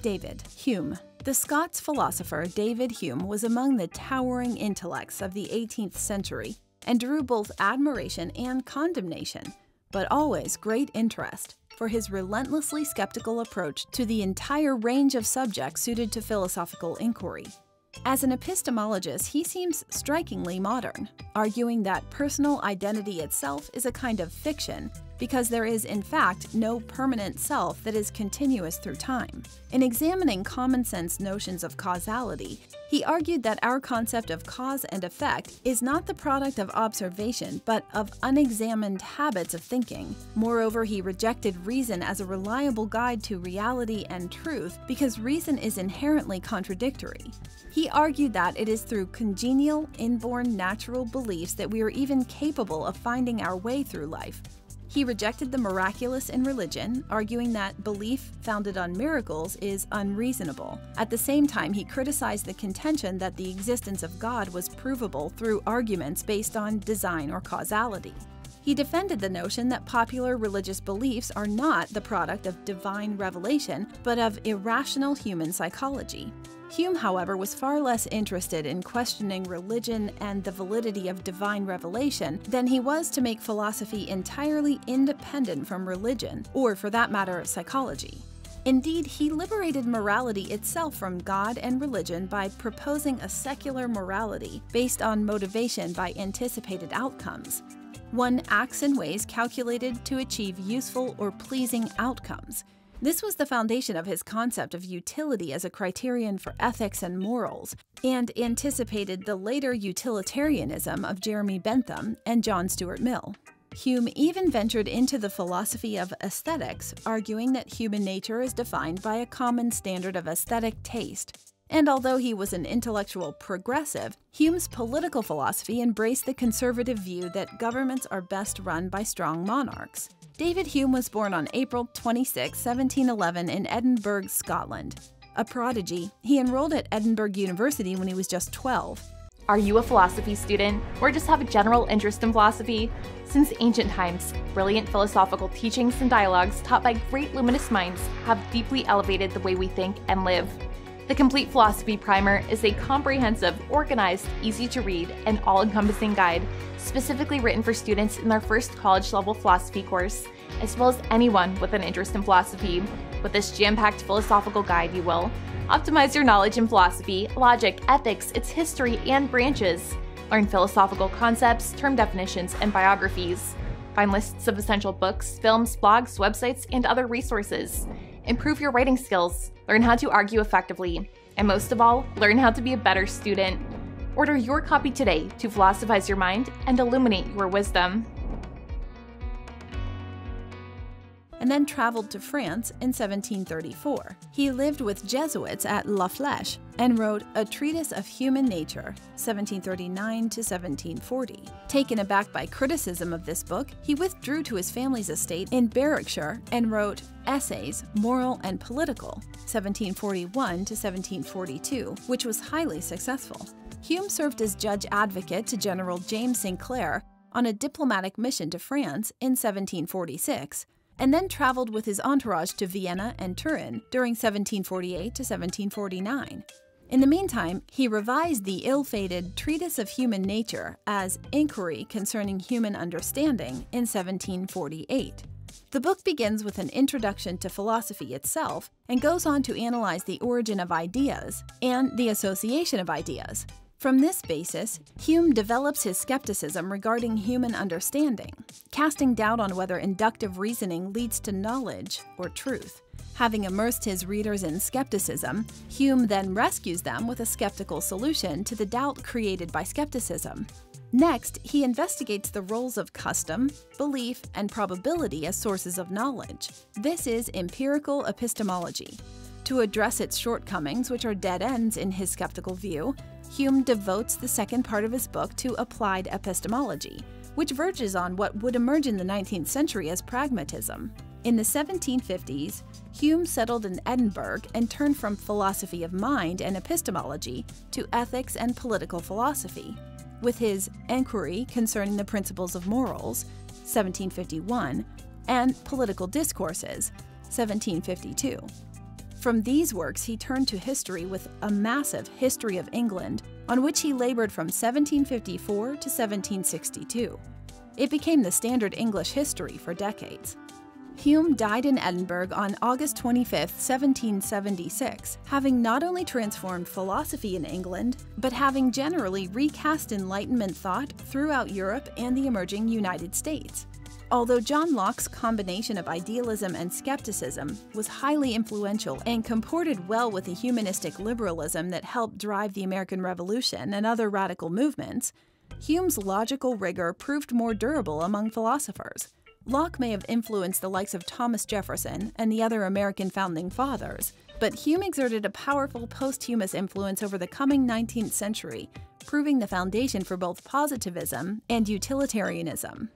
David Hume. The Scots philosopher David Hume was among the towering intellects of the 18th century and drew both admiration and condemnation, but always great interest, for his relentlessly skeptical approach to the entire range of subjects suited to philosophical inquiry. As an epistemologist, he seems strikingly modern, arguing that personal identity itself is a kind of fiction because there is, in fact, no permanent self that is continuous through time. In examining common-sense notions of causality, he argued that our concept of cause and effect is not the product of observation, but of unexamined habits of thinking. Moreover, he rejected reason as a reliable guide to reality and truth because reason is inherently contradictory. He argued that it is through congenial, inborn natural beliefs that we are even capable of finding our way through life. He rejected the miraculous in religion, arguing that belief founded on miracles is unreasonable. At the same time, he criticized the contention that the existence of God was provable through arguments based on design or causality. He defended the notion that popular religious beliefs are not the product of divine revelation, but of irrational human psychology. Hume, however, was far less interested in questioning religion and the validity of divine revelation than he was to make philosophy entirely independent from religion, or for that matter, psychology. Indeed, he liberated morality itself from God and religion by proposing a secular morality based on motivation by anticipated outcomes. One acts in ways calculated to achieve useful or pleasing outcomes. This was the foundation of his concept of utility as a criterion for ethics and morals, and anticipated the later utilitarianism of Jeremy Bentham and John Stuart Mill. Hume even ventured into the philosophy of aesthetics, arguing that human nature is defined by a common standard of aesthetic taste. And although he was an intellectual progressive, Hume's political philosophy embraced the conservative view that governments are best run by strong monarchs. David Hume was born on April 26, 1711 in Edinburgh, Scotland. A prodigy, he enrolled at Edinburgh University when he was just 12. Are you a philosophy student, or just have a general interest in philosophy? Since ancient times, brilliant philosophical teachings and dialogues taught by great luminous minds have deeply elevated the way we think and live. The Complete Philosophy Primer is a comprehensive, organized, easy-to-read, and all-encompassing guide specifically written for students in their first college-level philosophy course, as well as anyone with an interest in philosophy. With this jam-packed philosophical guide, you will optimize your knowledge in philosophy, logic, ethics, its history, and branches. Learn philosophical concepts, term definitions, and biographies. Find lists of essential books, films, blogs, websites, and other resources. Improve your writing skills, learn how to argue effectively, and most of all, learn how to be a better student. Order your copy today to philosophize your mind and illuminate your wisdom. And then traveled to France in 1734. He lived with Jesuits at La Flèche and wrote A Treatise of Human Nature, 1739 to 1740. Taken aback by criticism of this book, he withdrew to his family's estate in Berwickshire and wrote Essays, Moral and Political, 1741 to 1742, which was highly successful. Hume served as judge advocate to General James Sinclair on a diplomatic mission to France in 1746, and then traveled with his entourage to Vienna and Turin during 1748 to 1749. In the meantime, he revised the ill-fated Treatise of Human Nature as Inquiry Concerning Human Understanding in 1748. The book begins with an introduction to philosophy itself and goes on to analyze the origin of ideas and the association of ideas. From this basis, Hume develops his skepticism regarding human understanding, casting doubt on whether inductive reasoning leads to knowledge or truth. Having immersed his readers in skepticism, Hume then rescues them with a skeptical solution to the doubt created by skepticism. Next, he investigates the roles of custom, belief, and probability as sources of knowledge. This is empirical epistemology. To address its shortcomings, which are dead ends in his skeptical view, Hume devotes the second part of his book to applied epistemology, which verges on what would emerge in the 19th century as pragmatism. In the 1750s, Hume settled in Edinburgh and turned from philosophy of mind and epistemology to ethics and political philosophy. With his Enquiry Concerning the Principles of Morals, 1751, and Political Discourses, 1752. From these works, he turned to history with a massive History of England, on which he labored from 1754 to 1762. It became the standard English history for decades. Hume died in Edinburgh on August 25, 1776, having not only transformed philosophy in England, but having generally recast Enlightenment thought throughout Europe and the emerging United States. Although John Locke's combination of idealism and skepticism was highly influential and comported well with the humanistic liberalism that helped drive the American Revolution and other radical movements, Hume's logical rigor proved more durable among philosophers. Locke may have influenced the likes of Thomas Jefferson and the other American founding fathers, but Hume exerted a powerful posthumous influence over the coming 19th century, proving the foundation for both positivism and utilitarianism.